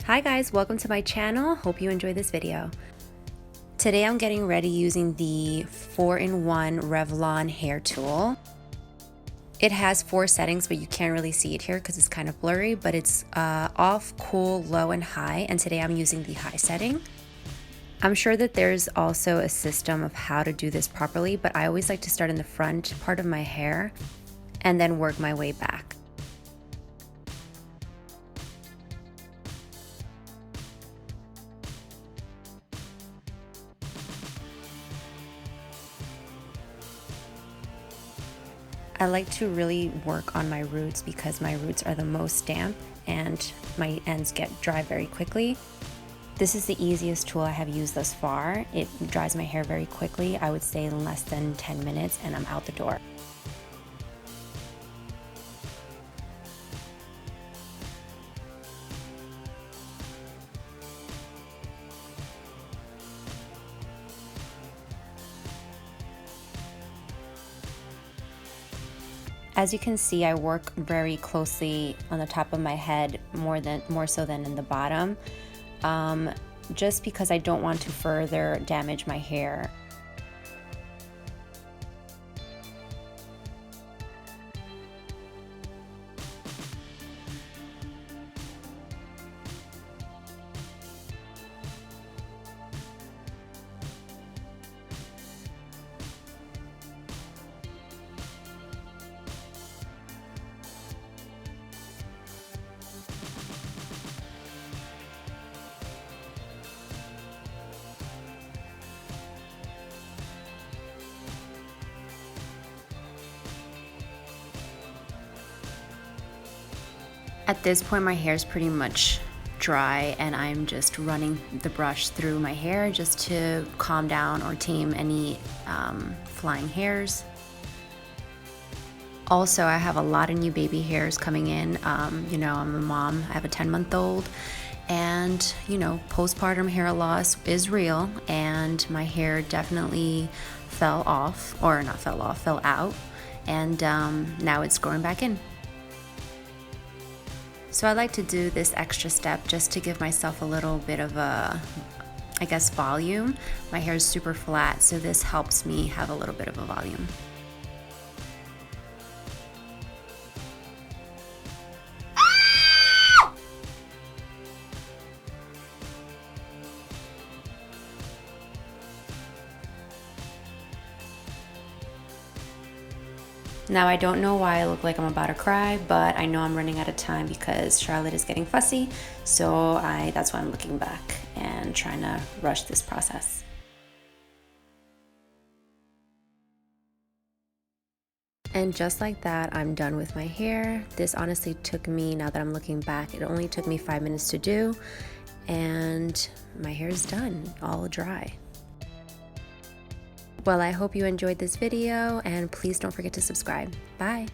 Hi guys, welcome to my channel. Hope you enjoy this video. Today I'm getting ready using the 4-in-1 Revlon hair tool. It has 4 settings, but you can't really see it here because it's kind of blurry, but it's off, cool, low, and high, and today I'm using the high setting. I'm sure that there's also a system of how to do this properly, but I always like to start in the front part of my hair and then work my way back. I like to really work on my roots because my roots are the most damp and my ends get dry very quickly. This is the easiest tool I have used thus far. It dries my hair very quickly. I would say in less than 10 minutes and I'm out the door. As you can see, I work very closely on the top of my head more so than in the bottom, just because I don't want to further damage my hair. At this point, my hair is pretty much dry and I'm just running the brush through my hair just to calm down or tame any flying hairs. Also, I have a lot of new baby hairs coming in. You know, I'm a mom, I have a 10-month-old, and you know, postpartum hair loss is real, and my hair definitely fell out, and now it's growing back in. So I like to do this extra step just to give myself a little bit of a, I guess, volume. My hair is super flat, so this helps me have a little bit of a volume. Now I don't know why I look like I'm about to cry, but I know I'm running out of time because Charlotte is getting fussy, so that's why I'm looking back and trying to rush this process. And just like that, I'm done with my hair. This honestly took me, now that I'm looking back, it only took me 5 minutes to do, and my hair is done, all dry. Well, I hope you enjoyed this video, and please don't forget to subscribe. Bye!